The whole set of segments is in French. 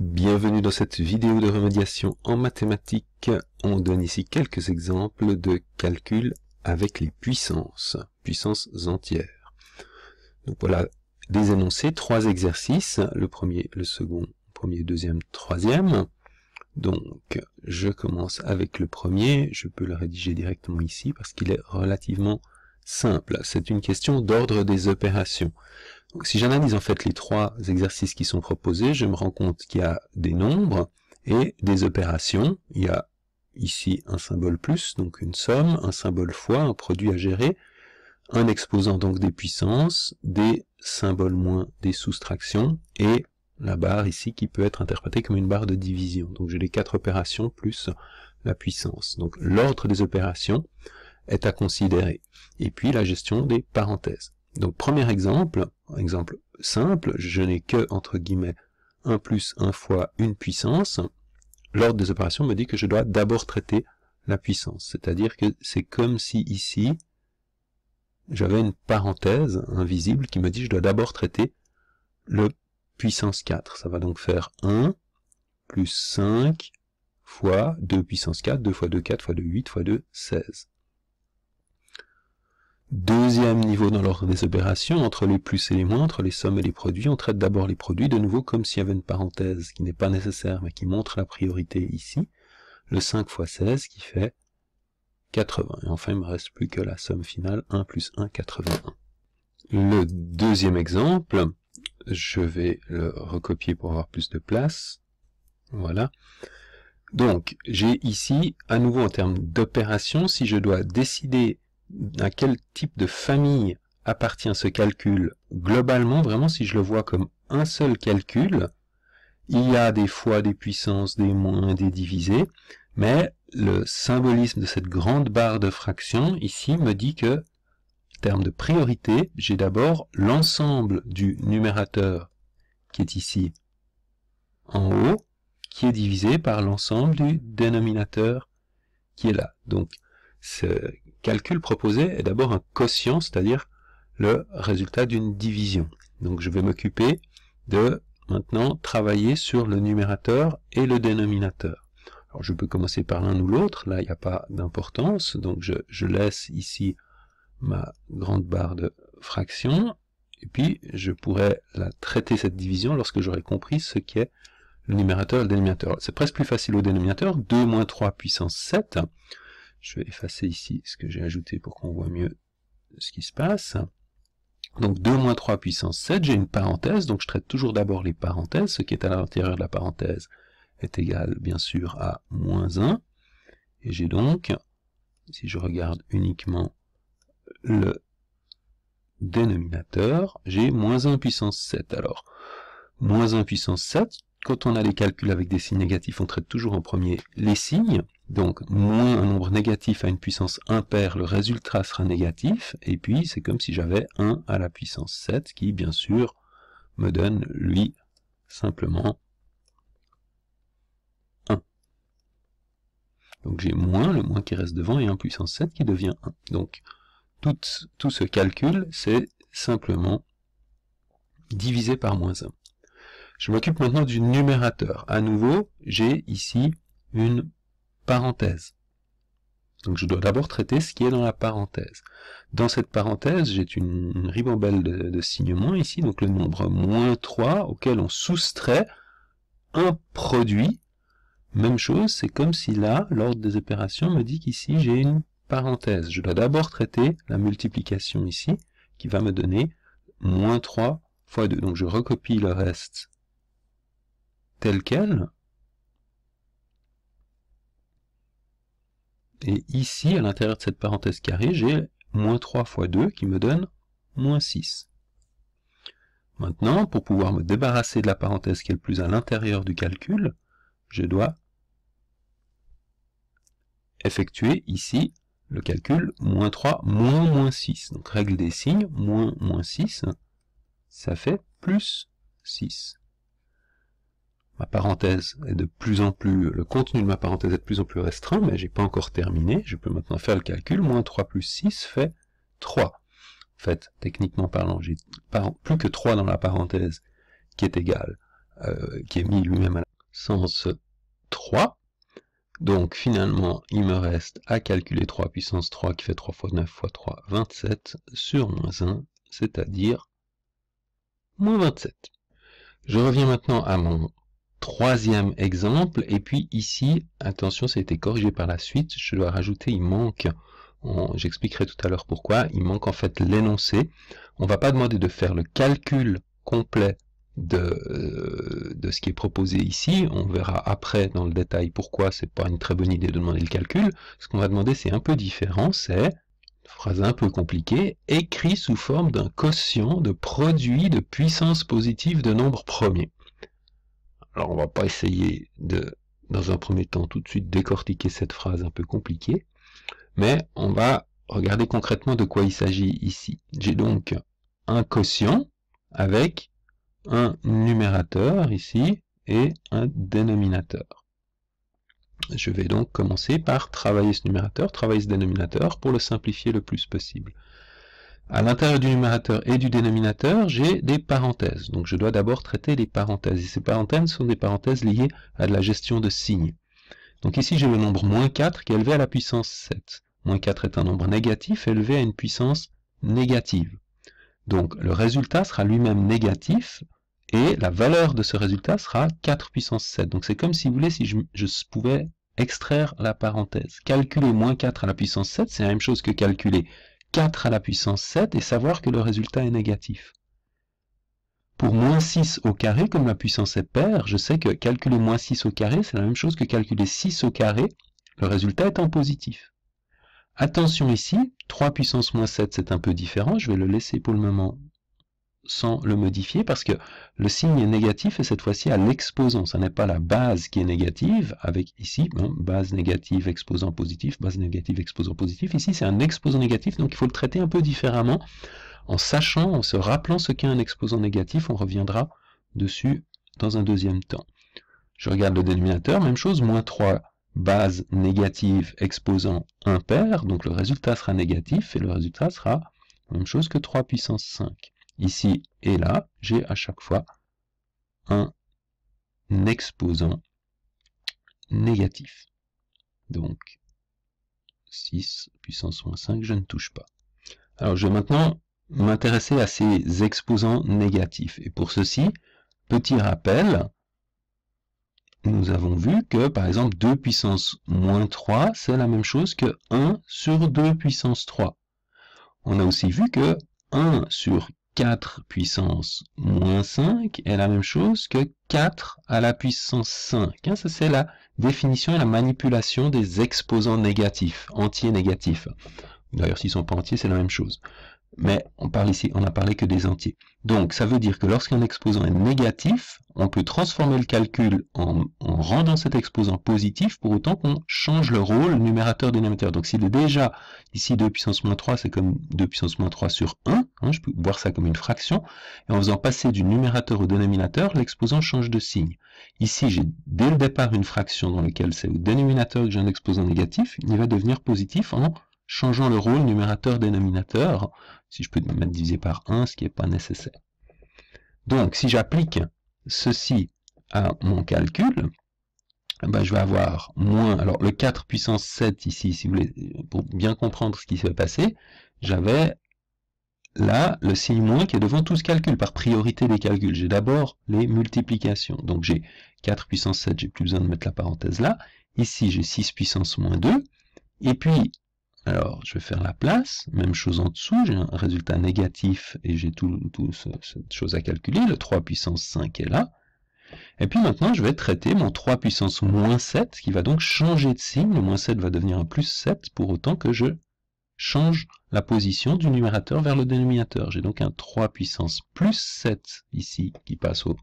Bienvenue dans cette vidéo de remédiation en mathématiques. On donne ici quelques exemples de calculs avec les puissances entières. Donc voilà des énoncés, 3 exercices, le premier, le second, premier, deuxième, troisième. Donc je commence avec le premier, je peux le rédiger directement ici parce qu'il est relativement simple. C'est une question d'ordre des opérations. Donc, si j'analyse en fait les 3 exercices qui sont proposés, je me rends compte qu'il y a des nombres et des opérations. Il y a ici un symbole plus, donc une somme, un symbole fois, un produit à gérer, un exposant donc des puissances, des symboles moins, des soustractions, et la barre ici qui peut être interprétée comme une barre de division. Donc j'ai les 4 opérations plus la puissance. Donc l'ordre des opérations est à considérer. Et puis la gestion des parenthèses. Donc premier exemple simple, je n'ai que, entre guillemets, 1 plus 1 fois une puissance. L'ordre des opérations me dit que je dois d'abord traiter la puissance. C'est-à-dire que c'est comme si ici, j'avais une parenthèse invisible qui me dit que je dois d'abord traiter le puissance 4. Ça va donc faire 1 plus 5 fois 2 puissance 4, 2 fois 2, 4 fois 2, 8 fois 2, 16. Deuxième niveau dans l'ordre des opérations, entre les plus et les moins, entre les sommes et les produits, on traite d'abord les produits, de nouveau comme s'il y avait une parenthèse qui n'est pas nécessaire, mais qui montre la priorité ici, le 5 fois 16 qui fait 80. Et enfin, il ne me reste plus que la somme finale, 1 plus 1, 81. Le deuxième exemple, je vais le recopier pour avoir plus de place. Voilà. Donc, j'ai ici, à nouveau en termes d'opération, si je dois décider à quel type de famille appartient ce calcul globalement, vraiment si je le vois comme un seul calcul, il y a des fois des puissances, des moins, des divisés, mais le symbolisme de cette grande barre de fractions ici me dit que, en termes de priorité, j'ai d'abord l'ensemble du numérateur qui est ici en haut, qui est divisé par l'ensemble du dénominateur qui est là. Donc, ce calcul proposé est d'abord un quotient, c'est-à-dire le résultat d'une division. Donc je vais m'occuper de maintenant travailler sur le numérateur et le dénominateur. Alors je peux commencer par l'un ou l'autre, là il n'y a pas d'importance, donc je laisse ici ma grande barre de fractions, et puis je pourrais la traiter cette division lorsque j'aurai compris ce qu'est le numérateur et le dénominateur. C'est presque plus facile au dénominateur, 2 moins 3 puissance 7, je vais effacer ici ce que j'ai ajouté pour qu'on voit mieux ce qui se passe. Donc 2 moins 3 puissance 7, j'ai une parenthèse, donc je traite toujours d'abord les parenthèses. Ce qui est à l'intérieur de la parenthèse est égal, bien sûr, à moins 1. Et j'ai donc, si je regarde uniquement le dénominateur, j'ai moins 1 puissance 7. Alors, moins 1 puissance 7, quand on a les calculs avec des signes négatifs, on traite toujours en premier les signes. Donc, moins un nombre négatif à une puissance impaire, le résultat sera négatif, et puis c'est comme si j'avais 1 à la puissance 7, qui, bien sûr, me donne, lui, simplement 1. Donc j'ai moins, le moins qui reste devant, et 1 puissance 7 qui devient 1. Donc, tout ce calcul, c'est simplement divisé par moins 1. Je m'occupe maintenant du numérateur. À nouveau, j'ai ici une parenthèse. Donc je dois d'abord traiter ce qui est dans la parenthèse. Dans cette parenthèse, j'ai une ribambelle de signes moins ici, donc le nombre moins 3 auquel on soustrait un produit. Même chose, c'est comme si là, l'ordre des opérations me dit qu'ici j'ai une parenthèse. Je dois d'abord traiter la multiplication ici, qui va me donner moins 3 fois 2. Donc je recopie le reste tel quel. Et ici, à l'intérieur de cette parenthèse carrée, j'ai moins 3 fois 2 qui me donne moins 6. Maintenant, pour pouvoir me débarrasser de la parenthèse qui est le plus à l'intérieur du calcul, je dois effectuer ici le calcul moins 3 moins 6. Donc règle des signes, moins 6, ça fait plus 6. Ma parenthèse est de plus en plus, le contenu de ma parenthèse est de plus en plus restreint, mais j'ai pas encore terminé. Je peux maintenant faire le calcul. Moins 3 plus 6 fait 3. En fait, techniquement parlant, j'ai plus que 3 dans la parenthèse qui est égal, qui est mis lui-même à la puissance 3. Donc finalement, il me reste à calculer 3 puissance 3 qui fait 3 fois 9 fois 3, 27 sur moins 1, c'est-à-dire moins 27. Je reviens maintenant à mon troisième exemple, et puis ici, attention, ça a été corrigé par la suite, je dois rajouter, il manque, j'expliquerai tout à l'heure pourquoi, il manque en fait l'énoncé. On ne va pas demander de faire le calcul complet de ce qui est proposé ici, on verra après dans le détail pourquoi c'est pas une très bonne idée de demander le calcul. Ce qu'on va demander c'est un peu différent, c'est, une phrase un peu compliquée, écrit sous forme d'un quotient de produit de puissance positive de nombres premiers. Alors on va pas essayer de, dans un premier temps, tout de suite décortiquer cette phrase un peu compliquée, mais on va regarder concrètement de quoi il s'agit ici. J'ai donc un quotient avec un numérateur ici et un dénominateur. Je vais donc commencer par travailler ce numérateur, travailler ce dénominateur pour le simplifier le plus possible. À l'intérieur du numérateur et du dénominateur, j'ai des parenthèses. Donc je dois d'abord traiter les parenthèses. Et ces parenthèses sont des parenthèses liées à de la gestion de signes. Donc ici j'ai le nombre moins 4 qui est élevé à la puissance 7. Moins 4 est un nombre négatif élevé à une puissance négative. Donc le résultat sera lui-même négatif, et la valeur de ce résultat sera 4 puissance 7. Donc c'est comme si vous voulez, si je pouvais extraire la parenthèse. Calculer moins 4 à la puissance 7, c'est la même chose que calculer 4 à la puissance 7 et savoir que le résultat est négatif. Pour moins 6 au carré, comme la puissance est paire, je sais que calculer moins 6 au carré, c'est la même chose que calculer 6 au carré, le résultat étant positif. Attention ici, 3 puissance moins 7, c'est un peu différent, je vais le laisser pour le moment sans le modifier, parce que le signe est négatif, et cette fois-ci à l'exposant, ça n'est pas la base qui est négative, avec ici, base négative, exposant positif, base négative, exposant positif, ici c'est un exposant négatif, donc il faut le traiter un peu différemment, en sachant, en se rappelant ce qu'est un exposant négatif, on reviendra dessus dans un deuxième temps. Je regarde le dénominateur, même chose, moins 3, base négative, exposant impair, donc le résultat sera négatif, et le résultat sera la même chose que 3 puissance 5. Ici et là, j'ai à chaque fois un exposant négatif. Donc, 6 puissance moins 5, je ne touche pas. Alors, je vais maintenant m'intéresser à ces exposants négatifs. Et pour ceci, petit rappel, nous avons vu que, par exemple, 2 puissance moins 3, c'est la même chose que 1 sur 2 puissance 3. On a aussi vu que 1 sur 4 puissance moins 5 est la même chose que 4 à la puissance 5. Ça, c'est la définition et la manipulation des exposants négatifs, entiers négatifs. D'ailleurs, s'ils ne sont pas entiers, c'est la même chose. Mais on parle ici, on n'a parlé que des entiers. Donc, ça veut dire que lorsqu'un exposant est négatif, on peut transformer le calcul en rendant cet exposant positif, pour autant qu'on change le rôle numérateur-dénominateur. Donc, s'il est déjà ici 2 puissance moins 3, c'est comme 2 puissance moins 3 sur 1, je peux voir ça comme une fraction, et en faisant passer du numérateur au dénominateur, l'exposant change de signe. Ici, j'ai dès le départ une fraction dans laquelle c'est au dénominateur que j'ai un exposant négatif, il va devenir positif en changeant le rôle numérateur-dénominateur, si je peux me mettre divisé par 1, ce qui n'est pas nécessaire. Donc, si j'applique ceci à mon calcul, je vais avoir moins, alors le 4 puissance 7 ici, si vous voulez, pour bien comprendre ce qui s'est passé, j'avais là le signe moins qui est devant tout ce calcul, par priorité des calculs. J'ai d'abord les multiplications, donc j'ai 4 puissance 7, j'ai plus besoin de mettre la parenthèse là, ici j'ai 6 puissance moins 2, et puis alors, je vais faire la place, même chose en dessous, j'ai un résultat négatif et j'ai toute cette chose à calculer, le 3 puissance 5 est là. Et puis maintenant, je vais traiter mon 3 puissance moins 7, qui va donc changer de signe, le moins 7 va devenir un plus 7, pour autant que je change la position du numérateur vers le dénominateur. J'ai donc un 3 puissance plus 7 ici, qui passe au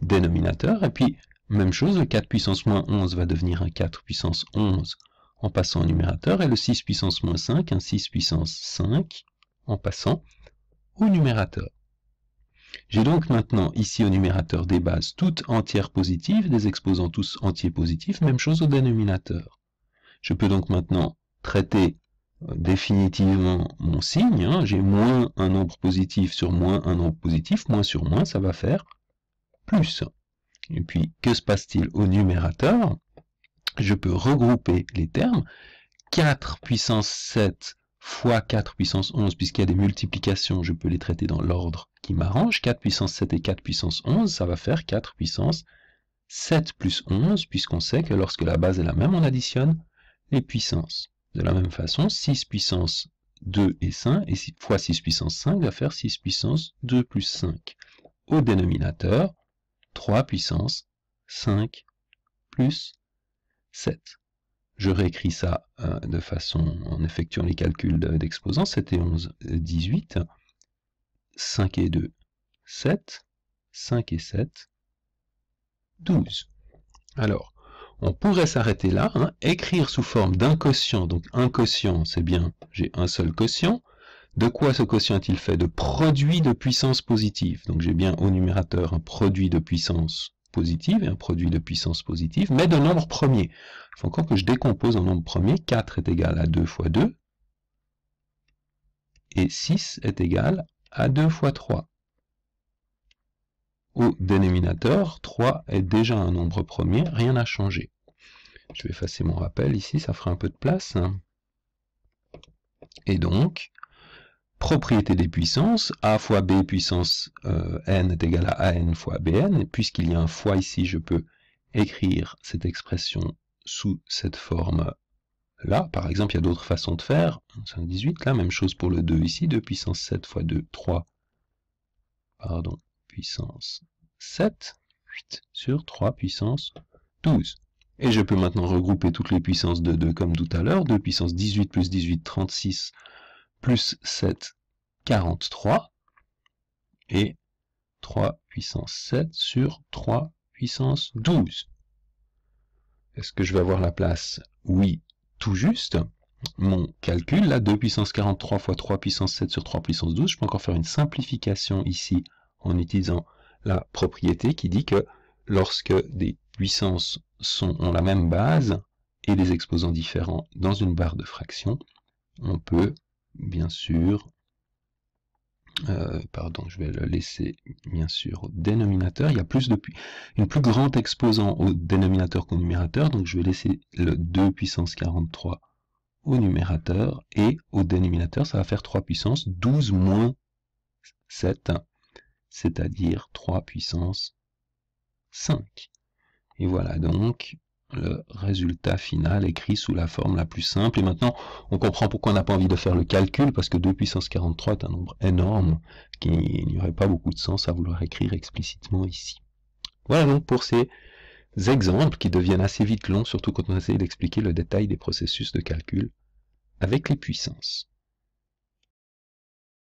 dénominateur, et puis, même chose, le 4 puissance moins 11 va devenir un 4 puissance 11, en passant au numérateur, et le 6 puissance moins 5, un 6 puissance 5, en passant au numérateur. J'ai donc maintenant ici au numérateur des bases toutes entières positives, des exposants tous entiers positifs, même chose au dénominateur. Je peux donc maintenant traiter définitivement mon signe, j'ai moins un nombre positif sur moins un nombre positif, moins sur moins, ça va faire plus. Et puis, que se passe-t-il au numérateur? Je peux regrouper les termes. 4 puissance 7 fois 4 puissance 11, puisqu'il y a des multiplications, je peux les traiter dans l'ordre qui m'arrange. 4 puissance 7 et 4 puissance 11, ça va faire 4 puissance 7 plus 11, puisqu'on sait que lorsque la base est la même, on additionne les puissances. De la même façon, 6 puissance 2 et 5, et 6 fois 6 puissance 5 va faire 6 puissance 2 plus 5. Au dénominateur, 3 puissance 5 plus 7. Je réécris ça de façon, en effectuant les calculs d'exposants. 7 et 11, 18. 5 et 2, 7. 5 et 7, 12. Alors, on pourrait s'arrêter là, écrire sous forme d'un quotient. Donc un quotient, c'est bien, j'ai un seul quotient. De quoi ce quotient est-il fait? De produit de puissance positive. Donc j'ai bien au numérateur un produit de puissance positive et un produit de puissance positive, mais de nombre premier. Il faut encore que je décompose en nombre premier. 4 est égal à 2 fois 2, et 6 est égal à 2 fois 3. Au dénominateur, 3 est déjà un nombre premier, rien n'a changé. Je vais effacer mon rappel ici, ça fera un peu de place. Et donc, propriété des puissances, a fois b puissance n est égal à an fois bn, et puisqu'il y a un fois ici, je peux écrire cette expression sous cette forme-là. Par exemple, il y a d'autres façons de faire. C'est un 18, là, même chose pour le 2 ici, 2 puissance 7 fois 2, 3, pardon, puissance 7, 8 sur 3 puissance 12. Et je peux maintenant regrouper toutes les puissances de 2 comme tout à l'heure. 2 puissance 18 plus 18, 36, plus 7, 43. Et 3 puissance 7 sur 3 puissance 12. Est-ce que je vais avoir la place? Oui, tout juste. Mon calcul, là, 2 puissance 43 fois 3 puissance 7 sur 3 puissance 12, je peux encore faire une simplification ici en utilisant la propriété qui dit que lorsque des puissances ont la même base et des exposants différents dans une barre de fraction, on peut bien sûr, je vais le laisser bien sûr au dénominateur. Il y a une plus grande exposant au dénominateur qu'au numérateur, donc je vais laisser le 2 puissance 43 au numérateur, et au dénominateur, ça va faire 3 puissance 12 moins 7, c'est-à-dire 3 puissance 5. Et voilà donc le résultat final écrit sous la forme la plus simple. Et maintenant, on comprend pourquoi on n'a pas envie de faire le calcul, parce que 2 puissance 43 est un nombre énorme, qu'il n'y aurait pas beaucoup de sens à vouloir écrire explicitement ici. Voilà donc pour ces exemples qui deviennent assez vite longs, surtout quand on essaie d'expliquer le détail des processus de calcul avec les puissances.